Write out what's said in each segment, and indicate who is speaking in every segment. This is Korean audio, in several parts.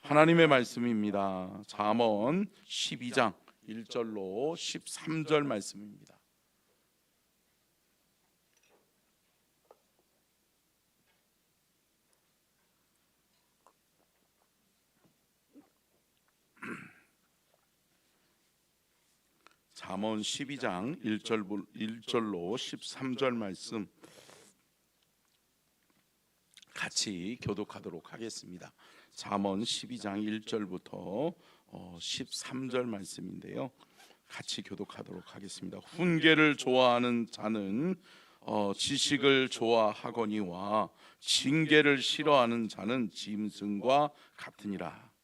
Speaker 1: 하나님의 말씀입니다. 잠언 12장 1절로 13절 말씀입니다. 잠언 12장 1절로 13절 말씀 같이 교독하도록 하겠습니다. 잠언 12장 1절부터 13절 말씀인데요, 같이 교독하도록 하겠습니다. 훈계를 좋아하는 자는 지식을 좋아하거니와 징계를 싫어하는 자는 짐승과 같으니라.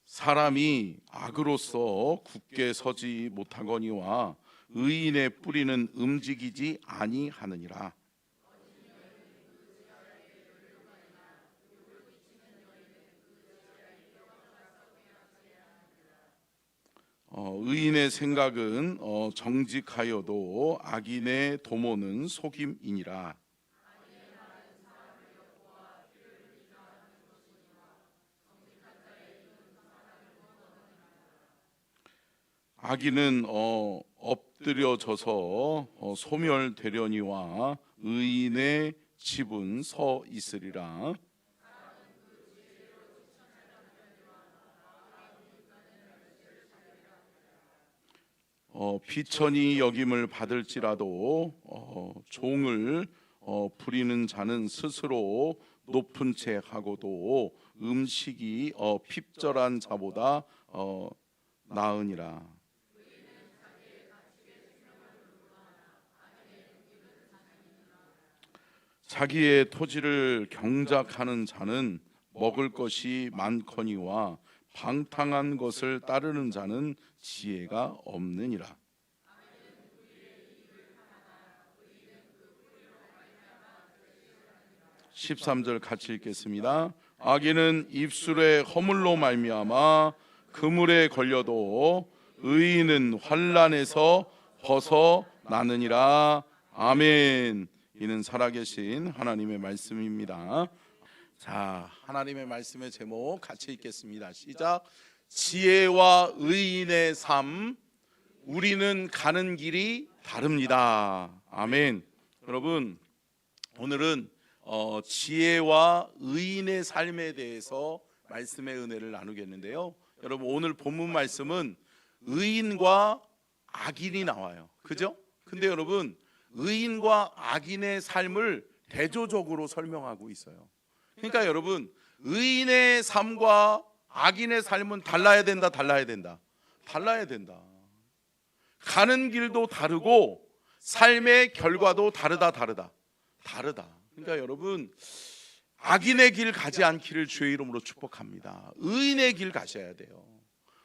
Speaker 1: 사람이 악으로서 굳게 서지 못하거니와 의인의 뿌리는 움직이지 아니하느니라. 의인의 생각은 정직하여도 악인의 도모는 속임이니라. 악인은 엎드려져서 소멸되려니와 의인의 집은 서 있으리라. 비천이 여김을 받을지라도 종을 부리는 자는 스스로 높은 채 하고도 음식이 핍절한 자보다 나으니라. 자기의 토지를 경작하는 자는 먹을 것이 많거니와 방탕한 것을 따르는 자는 지혜가 없느니라. 13절 같이 읽겠습니다. 악인은 입술의 허물로 말미암아 그물에 걸려도 의인은 환난에서 벗어나느니라. 아멘. 이는 살아계신 하나님의 말씀입니다. 자, 하나님의 말씀의 제목 같이 읽겠습니다. 시작. 지혜와 의인의 삶, 우리는 가는 길이 다릅니다. 아멘. 여러분, 오늘은 지혜와 의인의 삶에 대해서 말씀의 은혜를 나누겠는데요, 여러분, 오늘 본문 말씀은 의인과 악인이 나와요. 그죠? 근데 여러분, 의인과 악인의 삶을 대조적으로 설명하고 있어요. 그러니까 여러분, 의인의 삶과 악인의 삶은 달라야 된다. 가는 길도 다르고 삶의 결과도 다르다. 그러니까 여러분, 악인의 길 가지 않기를 주의 이름으로 축복합니다. 의인의 길 가셔야 돼요.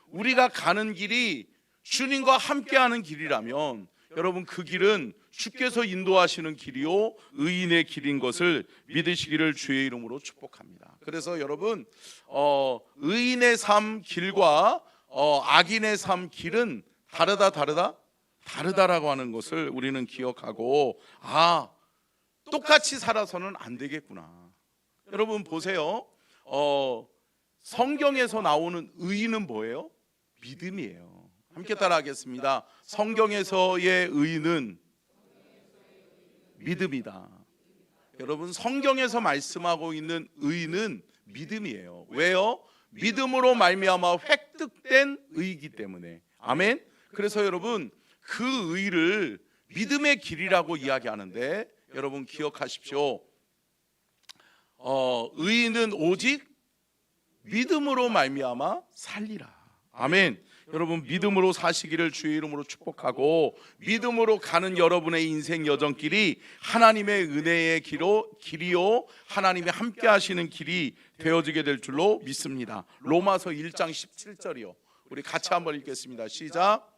Speaker 1: 우리가 가는 길이 주님과 함께하는 길이라면 여러분, 그 길은 주께서 인도하시는 길이요 의인의 길인 것을 믿으시기를 주의 이름으로 축복합니다. 그래서 여러분, 의인의 삶 길과 악인의 삶 길은 다르다라고 하는 것을 우리는 기억하고, 똑같이 살아서는 안 되겠구나. 여러분 보세요. 성경에서 나오는 의인은 뭐예요? 믿음이에요. 함께 따라하겠습니다. 성경에서의 의인은 믿음이다. 여러분, 성경에서 말씀하고 있는 의인은 믿음이에요. 왜요? 믿음으로 말미암아 획득된 의이기 때문에. 아멘. 그래서 여러분, 그 의를 믿음의 길이라고 이야기하는데, 여러분 기억하십시오. 의인은 오직 믿음으로 말미암아 살리라. 아멘. 여러분, 믿음으로 사시기를 주의 이름으로 축복하고, 믿음으로 가는 여러분의 인생 여정길이 하나님의 은혜의 길이요 하나님이 함께 하시는 길이 되어지게 될 줄로 믿습니다. 로마서 1장 17절이요 우리 같이 한번 읽겠습니다. 시작.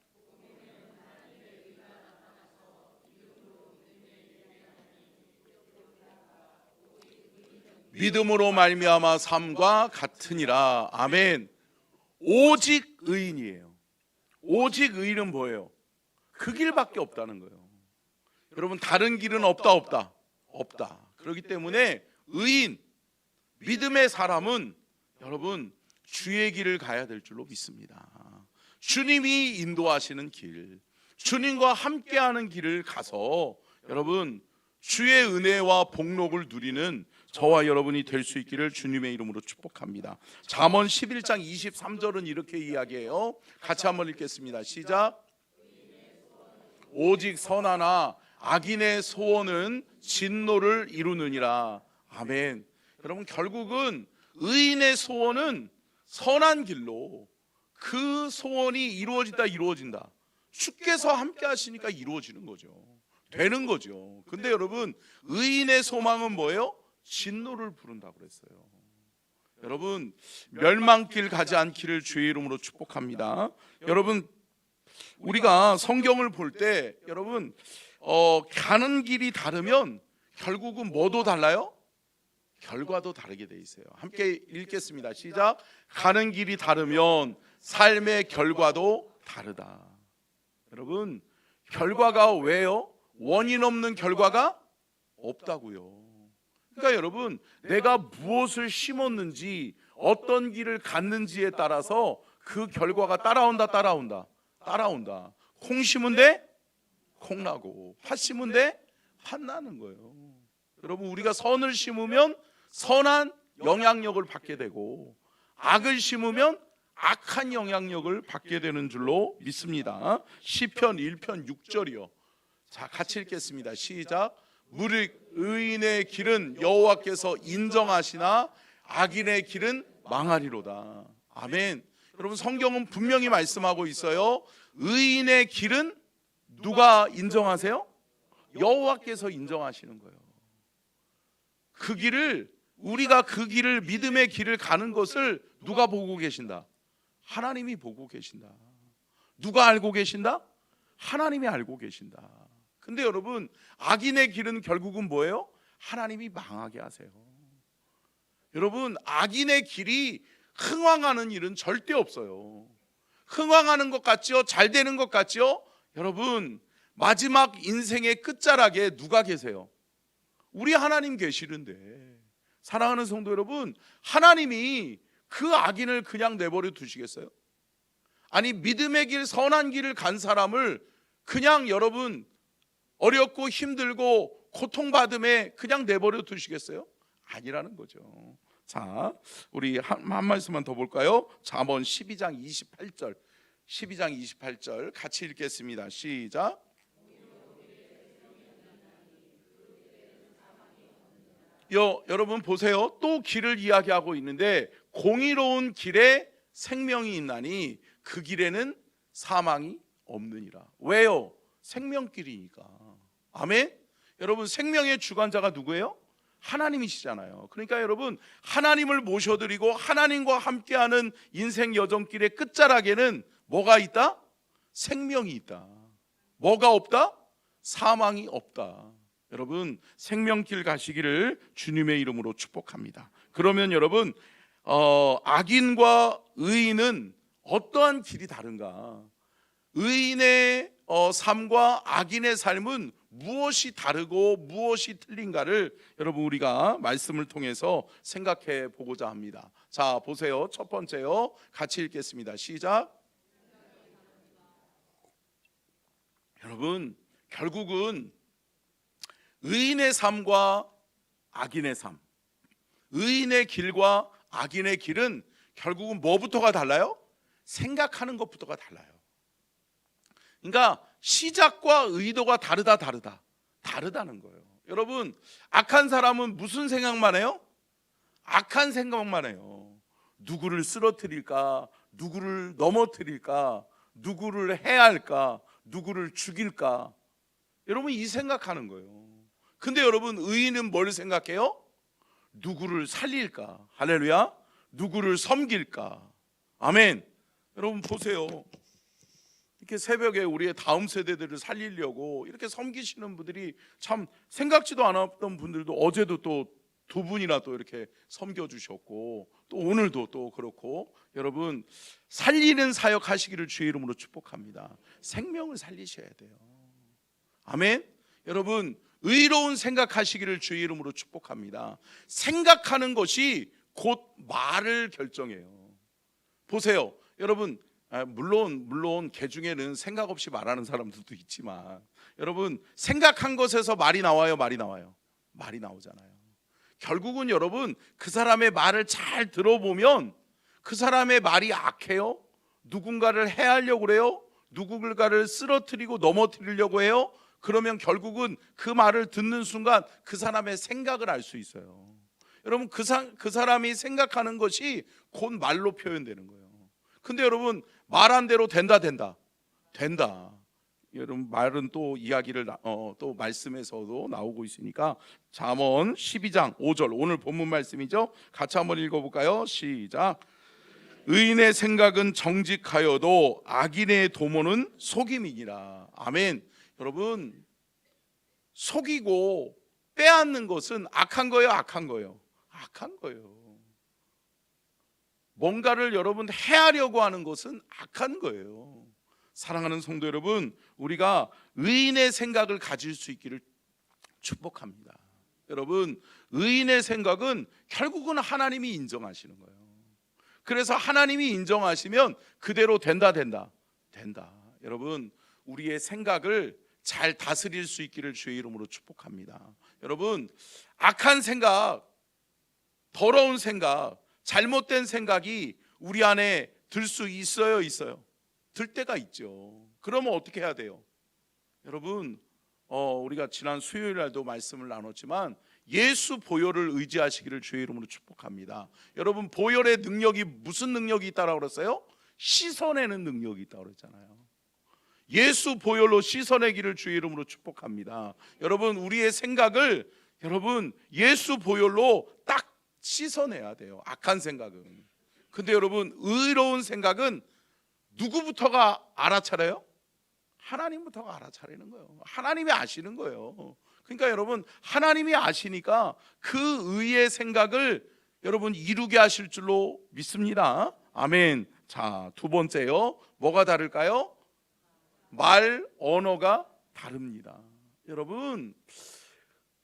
Speaker 1: 믿음으로 말미암아 삶과 같으니라. 아멘. 오직 의인이에요. 오직 의인은 뭐예요? 그 길밖에 없다는 거예요. 여러분 다른 길은 없다 없다? 없다. 그렇기 때문에 의인, 믿음의 사람은 여러분 주의 길을 가야 될 줄로 믿습니다. 주님이 인도하시는 길, 주님과 함께하는 길을 가서 여러분 주의 은혜와 복록을 누리는 저와 여러분이 될 수 있기를 주님의 이름으로 축복합니다. 잠언 11장 23절은 이렇게 이야기해요. 같이 한번 읽겠습니다. 시작. 오직 선하나 악인의 소원은 진노를 이루느니라. 아멘. 여러분 결국은 의인의 소원은 선한 길로 그 소원이 이루어진다. 주께서 함께 하시니까 이루어지는 거죠. 되는 거죠. 근데 여러분 의인의 소망은 뭐예요? 진노를 부른다고 그랬어요. 여러분 멸망길 가지 않기를 주의 이름으로 축복합니다. 여러분 우리가 성경을 볼 때 여러분 가는 길이 다르면 결국은 뭐도 달라요? 결과도 다르게 돼 있어요. 함께 읽겠습니다. 시작. 가는 길이 다르면 삶의 결과도 다르다. 여러분 결과가 왜요? 원인 없는 결과가 없다고요. 그러니까 여러분 내가 무엇을 심었는지 어떤 길을 갔는지에 따라서 그 결과가 따라온다. 콩 심은 데 콩 나고 팥 심은 데 팥 나는 거예요. 여러분 우리가 선을 심으면 선한 영향력을 받게 되고 악을 심으면 악한 영향력을 받게 되는 줄로 믿습니다. 시편 1편 6절이요. 자 같이 읽겠습니다. 시작. 무릇 의인의 길은 여호와께서 인정하시나 악인의 길은 망하리로다. 아멘. 여러분 성경은 분명히 말씀하고 있어요. 의인의 길은 누가 인정하세요? 여호와께서 인정하시는 거예요. 그 길을 우리가 그 길을 믿음의 길을 가는 것을 누가 보고 계신다? 하나님이 보고 계신다. 누가 알고 계신다? 하나님이 알고 계신다. 근데 여러분 악인의 길은 결국은 뭐예요? 하나님이 망하게 하세요. 여러분 악인의 길이 흥왕하는 일은 절대 없어요. 흥왕하는 것 같지요? 잘 되는 것 같지요? 여러분 마지막 인생의 끝자락에 누가 계세요? 우리 하나님 계시는데 사랑하는 성도 여러분, 하나님이 그 악인을 그냥 내버려 두시겠어요? 아니 믿음의 길, 선한 길을 간 사람을 그냥 여러분 어렵고 힘들고 고통받음에 그냥 내버려 두시겠어요? 아니라는 거죠. 자, 우리 한 말씀만 더 볼까요? 잠언 12장 28절 같이 읽겠습니다. 시작. 여러분 보세요. 또 길을 이야기하고 있는데 공의로운 길에 생명이 있나니 그 길에는 사망이 없느니라. 왜요? 생명길이니까. 아멘. 여러분 생명의 주관자가 누구예요? 하나님이시잖아요. 그러니까 여러분 하나님을 모셔드리고 하나님과 함께하는 인생 여정길의 끝자락에는 뭐가 있다? 생명이 있다. 뭐가 없다? 사망이 없다. 여러분 생명길 가시기를 주님의 이름으로 축복합니다. 그러면 여러분 악인과 의인은 어떠한 길이 다른가? 의인의 삶과 악인의 삶은 무엇이 다르고 무엇이 틀린가를 여러분 우리가 말씀을 통해서 생각해 보고자 합니다. 자 보세요. 첫 번째요. 같이 읽겠습니다. 시작. 여러분 결국은 의인의 삶과 악인의 삶, 의인의 길과 악인의 길은 결국은 뭐부터가 달라요? 생각하는 것부터가 달라요. 그러니까 시작과 의도가 다르다는 거예요. 여러분 악한 사람은 무슨 생각만 해요? 악한 생각만 해요. 누구를 쓰러뜨릴까? 누구를 넘어뜨릴까? 누구를 해할까? 누구를 죽일까? 여러분 이 생각하는 거예요. 근데 여러분 의인은 뭘 생각해요? 누구를 살릴까? 할렐루야. 누구를 섬길까? 아멘. 여러분 보세요. 이렇게 새벽에 우리의 다음 세대들을 살리려고 이렇게 섬기시는 분들이 참 생각지도 않았던 분들도 어제도 또 두 분이나 또 이렇게 섬겨주셨고 또 오늘도 또 그렇고 여러분 살리는 사역 하시기를 주의 이름으로 축복합니다. 생명을 살리셔야 돼요. 아멘. 여러분 의로운 생각하시기를 주의 이름으로 축복합니다. 생각하는 것이 곧 말을 결정해요. 보세요, 여러분, 물론 개 중에는 생각 없이 말하는 사람들도 있지만, 여러분 생각한 것에서 말이 나와요, 말이 나와요? 말이 나오잖아요. 결국은 여러분 그 사람의 말을 잘 들어보면 그 사람의 말이 악해요? 누군가를 해하려고 그래요? 누군가를 쓰러뜨리고 넘어뜨리려고 해요? 그러면 결국은 그 말을 듣는 순간 그 사람의 생각을 알 수 있어요. 여러분 그 사람이 생각하는 것이 곧 말로 표현되는 거예요. 근데 여러분 말한 대로 된다. 여러분 말은 또 이야기를 또 말씀에서도 나오고 있으니까 잠언 12장 5절 오늘 본문 말씀이죠. 같이 한번 읽어볼까요? 시작. 의인의 생각은 정직하여도 악인의 도모는 속임이니라. 아멘. 여러분 속이고 빼앗는 것은 악한 거예요, 악한 거예요? 악한 거예요. 뭔가를 여러분 해하려고 하는 것은 악한 거예요. 사랑하는 성도 여러분, 우리가 의인의 생각을 가질 수 있기를 축복합니다. 여러분 의인의 생각은 결국은 하나님이 인정하시는 거예요. 그래서 하나님이 인정하시면 그대로 된다. 여러분 우리의 생각을 잘 다스릴 수 있기를 주의 이름으로 축복합니다. 여러분 악한 생각, 더러운 생각, 잘못된 생각이 우리 안에 들 수 있어요? 들 때가 있죠. 그러면 어떻게 해야 돼요? 여러분 우리가 지난 수요일 날도 말씀을 나눴지만 예수 보혈을 의지하시기를 주의 이름으로 축복합니다. 여러분 보혈의 능력이 무슨 능력이 있다고 그랬어요? 씻어내는 능력이 있다고 그랬잖아요. 예수 보혈로 씻어내기를 주의 이름으로 축복합니다. 여러분 우리의 생각을 여러분 예수 보혈로 딱 씻어내야 돼요. 악한 생각은. 근데 여러분 의로운 생각은 누구부터가 알아차려요? 하나님부터가 알아차리는 거예요. 하나님이 아시는 거예요. 그러니까 여러분 하나님이 아시니까 그 의의 생각을 여러분 이루게 하실 줄로 믿습니다. 아멘. 자, 두 번째요. 뭐가 다를까요? 말, 언어가 다릅니다. 여러분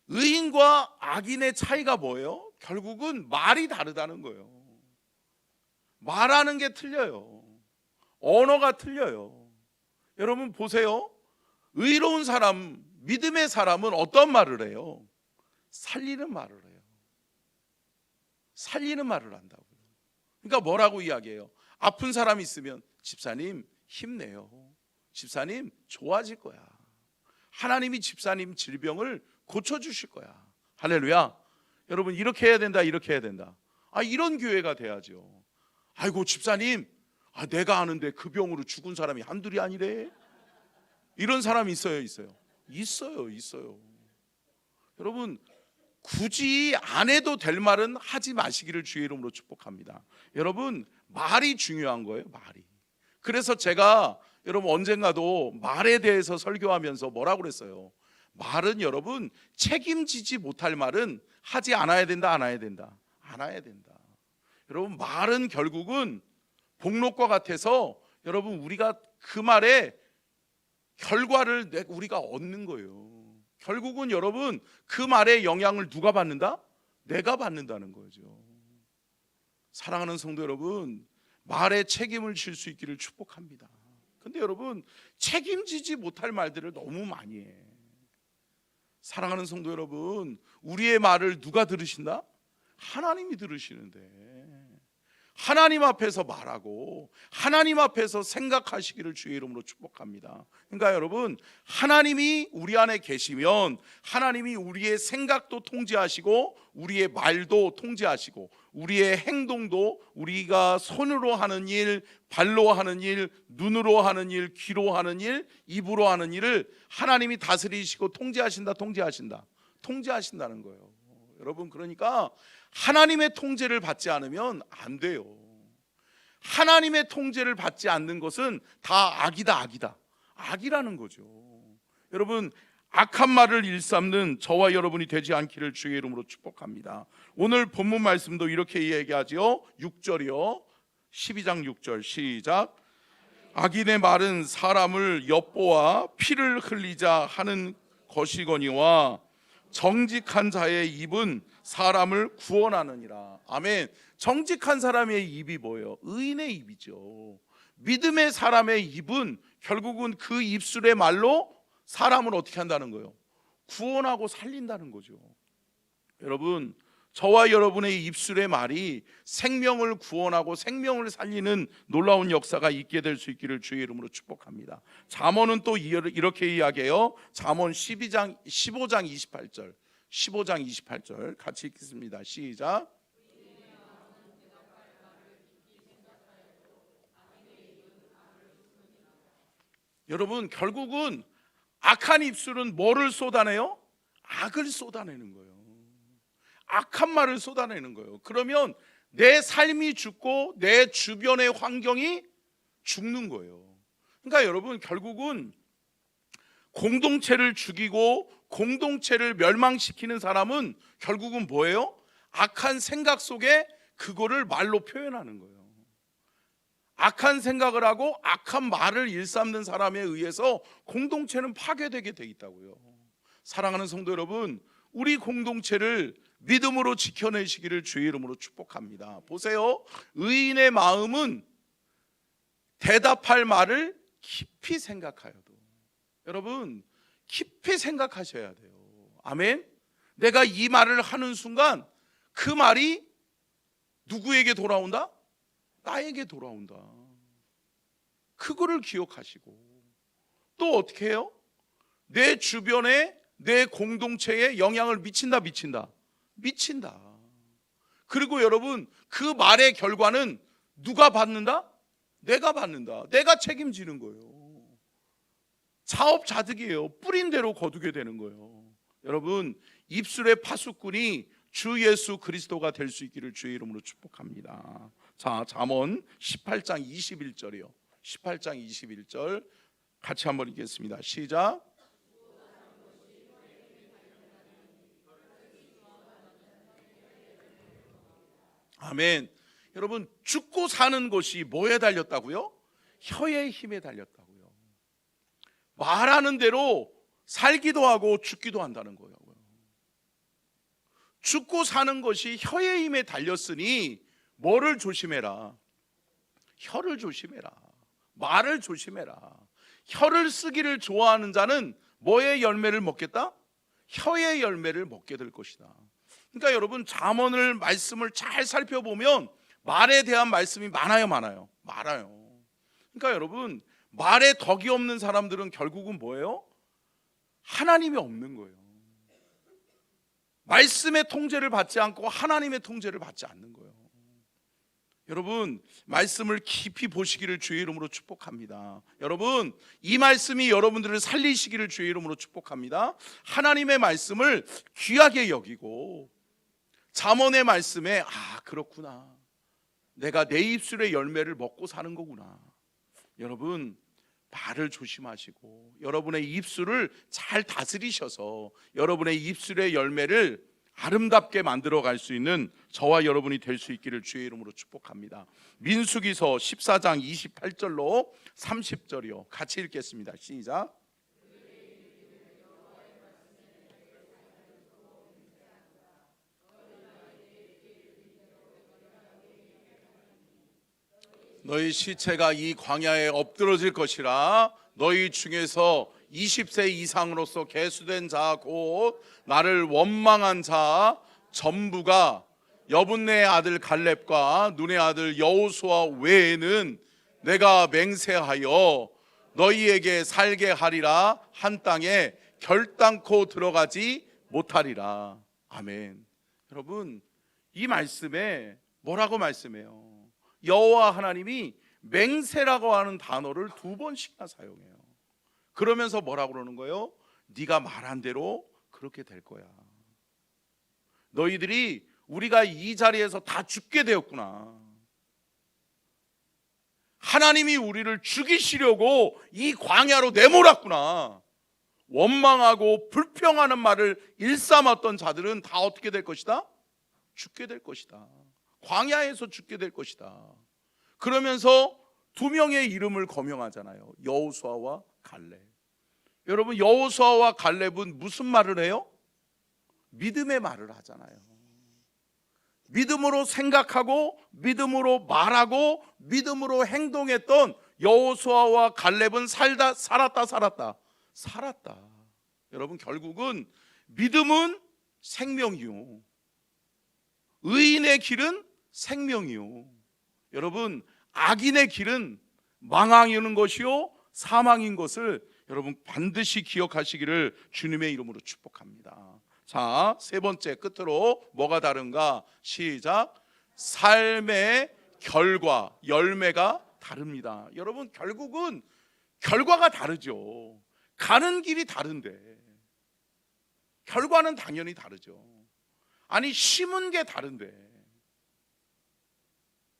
Speaker 1: 의인과 악인의 차이가 뭐예요? 결국은 말이 다르다는 거예요. 말하는 게 틀려요. 언어가 틀려요. 여러분 보세요. 의로운 사람, 믿음의 사람은 어떤 말을 해요? 살리는 말을 해요. 살리는 말을 한다고요. 그러니까 뭐라고 이야기해요? 아픈 사람이 있으면 집사님 힘내요. 집사님 좋아질 거야. 하나님이 집사님 질병을 고쳐주실 거야. 할렐루야. 여러분 이렇게 해야 된다, 이렇게 해야 된다. 이런 교회가 돼야죠. 아이고 집사님, 내가 아는데 그 병으로 죽은 사람이 한둘이 아니래. 이런 사람이 있어요? 있어요. 여러분 굳이 안 해도 될 말은 하지 마시기를 주의 이름으로 축복합니다. 여러분 말이 중요한 거예요, 말이. 그래서 제가 여러분 언젠가도 말에 대해서 설교하면서 뭐라고 그랬어요? 말은 여러분 책임지지 못할 말은 하지 않아야 된다, 안 해야 된다? 안 해야 된다. 여러분 말은 결국은 복록과 같아서 여러분 우리가 그 말의 결과를 우리가 얻는 거예요. 결국은 여러분 그 말의 영향을 누가 받는다? 내가 받는다는 거죠. 사랑하는 성도 여러분, 말에 책임을 질 수 있기를 축복합니다. 근데 여러분 책임지지 못할 말들을 너무 많이 해. 사랑하는 성도 여러분, 우리의 말을 누가 들으신다? 하나님이 들으시는데 하나님 앞에서 말하고 하나님 앞에서 생각하시기를 주의 이름으로 축복합니다. 그러니까 여러분 하나님이 우리 안에 계시면 하나님이 우리의 생각도 통제하시고 우리의 말도 통제하시고 우리의 행동도 우리가 손으로 하는 일, 발로 하는 일, 눈으로 하는 일, 귀로 하는 일, 입으로 하는 일을 하나님이 다스리시고 통제하신다는 거예요. 여러분 그러니까 하나님의 통제를 받지 않으면 안 돼요. 하나님의 통제를 받지 않는 것은 다 악이라는 거죠. 여러분 악한 말을 일삼는 저와 여러분이 되지 않기를 주의 이름으로 축복합니다. 오늘 본문 말씀도 이렇게 얘기하지요. 6절이요 12장 6절 시작. 악인의 말은 사람을 엿보아 피를 흘리자 하는 거시거니와 정직한 자의 입은 사람을 구원하느니라. 아멘. 정직한 사람의 입이 뭐예요? 의인의 입이죠. 믿음의 사람의 입은 결국은 그 입술의 말로 사람을 어떻게 한다는 거예요? 구원하고 살린다는 거죠. 여러분, 저와 여러분의 입술의 말이 생명을 구원하고 생명을 살리는 놀라운 역사가 있게 될 수 있기를 주의 이름으로 축복합니다. 잠언은 또 이렇게 이야기해요. 잠언 15장 28절 15장 28절 같이 읽겠습니다. 시작. 여러분, 결국은 악한 입술은 뭐를 쏟아내요? 악을 쏟아내는 거예요. 악한 말을 쏟아내는 거예요. 그러면 내 삶이 죽고 내 주변의 환경이 죽는 거예요. 그러니까 여러분, 결국은 공동체를 죽이고 공동체를 멸망시키는 사람은 결국은 뭐예요? 악한 생각 속에 그거를 말로 표현하는 거예요. 악한 생각을 하고 악한 말을 일삼는 사람에 의해서 공동체는 파괴되게 돼 있다고요. 사랑하는 성도 여러분, 우리 공동체를 믿음으로 지켜내시기를 주의 이름으로 축복합니다. 보세요. 의인의 마음은 대답할 말을 깊이 생각하여도, 여러분 깊이 생각하셔야 돼요. 아멘. 내가 이 말을 하는 순간 그 말이 누구에게 돌아온다? 나에게 돌아온다. 그거를 기억하시고 또 어떻게 해요? 내 주변에 내 공동체에 영향을 미친다. 그리고 여러분, 그 말의 결과는 누가 받는다? 내가 받는다. 내가 책임지는 거예요. 자업자득이에요. 뿌린 대로 거두게 되는 거예요. 여러분, 입술의 파수꾼이 주 예수 그리스도가 될 수 있기를 주의 이름으로 축복합니다. 자, 잠언 18장 21절이요. 18장 21절 같이 한번 읽겠습니다. 시작. 아멘. 여러분, 죽고 사는 것이 뭐에 달렸다고요? 혀의 힘에 달렸다고요. 말하는 대로 살기도 하고 죽기도 한다는 거예요. 죽고 사는 것이 혀의 힘에 달렸으니 뭐를 조심해라? 혀를 조심해라. 말을 조심해라. 혀를 쓰기를 좋아하는 자는 뭐의 열매를 먹겠다? 혀의 열매를 먹게 될 것이다. 그러니까 여러분, 잠언을 말씀을 잘 살펴보면 말에 대한 말씀이 많아요. 그러니까 여러분, 말에 덕이 없는 사람들은 결국은 뭐예요? 하나님이 없는 거예요. 말씀의 통제를 받지 않고 하나님의 통제를 받지 않는 거예요. 여러분, 말씀을 깊이 보시기를 주의 이름으로 축복합니다. 여러분, 이 말씀이 여러분들을 살리시기를 주의 이름으로 축복합니다. 하나님의 말씀을 귀하게 여기고 잠언의 말씀에 그렇구나, 내가 내 입술의 열매를 먹고 사는 거구나. 여러분, 말을 조심하시고 여러분의 입술을 잘 다스리셔서 여러분의 입술의 열매를 아름답게 만들어 갈 수 있는 저와 여러분이 될 수 있기를 주의 이름으로 축복합니다. 민수기서 14장 28절로 30절이요. 같이 읽겠습니다. 시작. 너희 시체가 이 광야에 엎드러질 것이라. 너희 중에서 20세 이상으로서 계수된 자 곧 나를 원망한 자 전부가 여분네의 아들 갈렙과 눈의 아들 여호수아 외에는 내가 맹세하여 너희에게 살게 하리라. 한 땅에 결단코 들어가지 못하리라. 아멘. 여러분, 이 말씀에 뭐라고 말씀해요? 여호와 하나님이 맹세라고 하는 단어를 2번씩이나 사용해요. 그러면서 뭐라고 그러는 거예요? 네가 말한 대로 그렇게 될 거야. 너희들이 우리가 이 자리에서 다 죽게 되었구나. 하나님이 우리를 죽이시려고 이 광야로 내몰았구나. 원망하고 불평하는 말을 일삼았던 자들은 다 어떻게 될 것이다? 죽게 될 것이다. 광야에서 죽게 될 것이다. 그러면서 2명의 이름을 거명하잖아요. 여호수아와 갈렙. 여러분, 여호수아와 갈렙은 무슨 말을 해요? 믿음의 말을 하잖아요. 믿음으로 생각하고 믿음으로 말하고 믿음으로 행동했던 여호수아와 갈렙은 살았다. 여러분, 결국은 믿음은 생명이요, 의인의 길은 생명이요, 여러분, 악인의 길은 망하는 것이요 사망인 것을 여러분 반드시 기억하시기를 주님의 이름으로 축복합니다. 자, 세 번째, 끝으로 뭐가 다른가? 시작. 삶의 결과, 열매가 다릅니다. 여러분, 결국은 결과가 다르죠. 가는 길이 다른데 결과는 당연히 다르죠. 아니, 심은 게 다른데.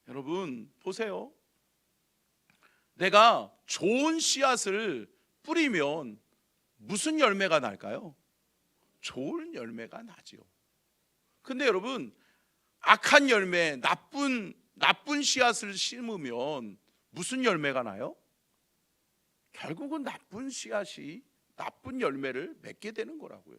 Speaker 1: 여러분 보세요. 내가 좋은 씨앗을 뿌리면 무슨 열매가 날까요? 좋은 열매가 나지요. 근데 여러분, 악한 열매, 나쁜 씨앗을 심으면 무슨 열매가 나요? 결국은 나쁜 씨앗이 나쁜 열매를 맺게 되는 거라고요.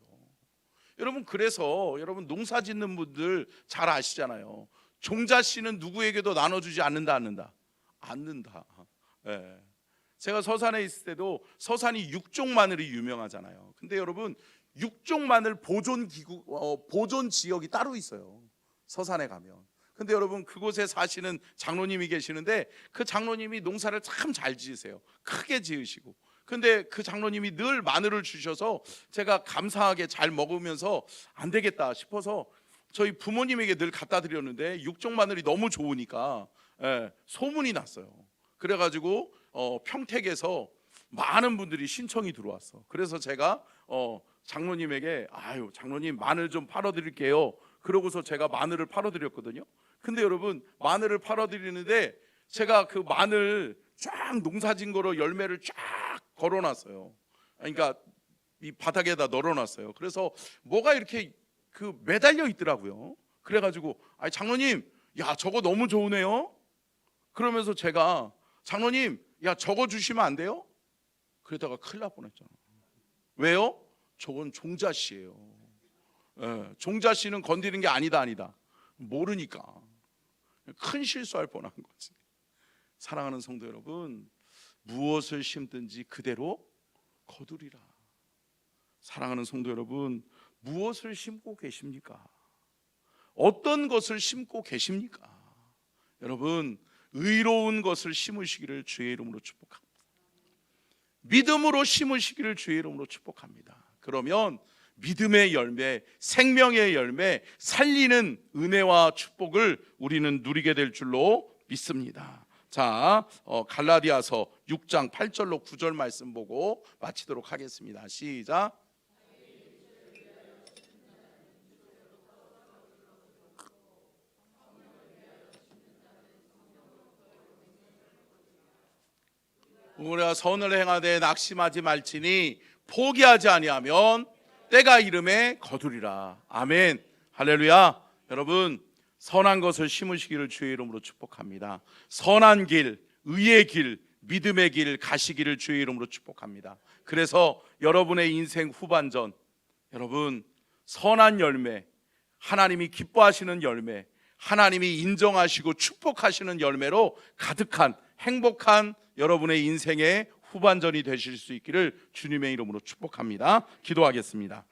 Speaker 1: 여러분, 그래서 여러분 농사 짓는 분들 잘 아시잖아요. 종자 씨는 누구에게도 나눠주지 않는다. 예. 제가 서산에 있을 때도 서산이 육종 마늘이 유명하잖아요. 근데 여러분, 육종 마늘 보존 지역이 따로 있어요. 서산에 가면. 근데 여러분, 그곳에 사시는 장로님이 계시는데 그 장로님이 농사를 참 잘 지으세요. 크게 지으시고. 근데 그 장로님이 늘 마늘을 주셔서 제가 감사하게 잘 먹으면서 안 되겠다 싶어서 저희 부모님에게 늘 갖다 드렸는데 육종 마늘이 너무 좋으니까 소문이 났어요. 그래가지고 평택에서 많은 분들이 신청이 들어왔어. 그래서 제가 장로님에게 장로님 마늘 좀 팔아드릴게요. 그러고서 제가 마늘을 팔아드렸거든요. 근데 여러분, 마늘을 팔아드리는데 제가 그 마늘 쫙 농사진 거로 열매를 쫙 걸어놨어요. 그러니까 이 바닥에다 널어놨어요. 그래서 뭐가 이렇게 매달려 있더라고요. 그래가지고 장로님, 야 저거 너무 좋으네요. 그러면서 제가 장로님, 야 저거 주시면 안 돼요? 그러다가 큰일 날 뻔했잖아. 왜요? 저건 종자씨예요. 종자씨는 건드리는 게 아니다. 모르니까 큰 실수할 뻔한 거지. 사랑하는 성도 여러분, 무엇을 심든지 그대로 거두리라. 사랑하는 성도 여러분, 무엇을 심고 계십니까? 어떤 것을 심고 계십니까? 여러분, 의로운 것을 심으시기를 주의 이름으로 축복합니다. 믿음으로 심으시기를 주의 이름으로 축복합니다. 그러면 믿음의 열매, 생명의 열매, 살리는 은혜와 축복을 우리는 누리게 될 줄로 믿습니다. 자, 갈라디아서 6장 8절로 9절 말씀 보고 마치도록 하겠습니다. 시작. 우리가 선을 행하되 낙심하지 말지니 포기하지 아니하면 때가 이름에 거두리라. 아멘. 할렐루야. 여러분, 선한 것을 심으시기를 주의 이름으로 축복합니다. 선한 길, 의의 길, 믿음의 길 가시기를 주의 이름으로 축복합니다. 그래서 여러분의 인생 후반전, 여러분 선한 열매, 하나님이 기뻐하시는 열매, 하나님이 인정하시고 축복하시는 열매로 가득한 행복한 여러분의 인생의 후반전이 되실 수 있기를 주님의 이름으로 축복합니다. 기도하겠습니다.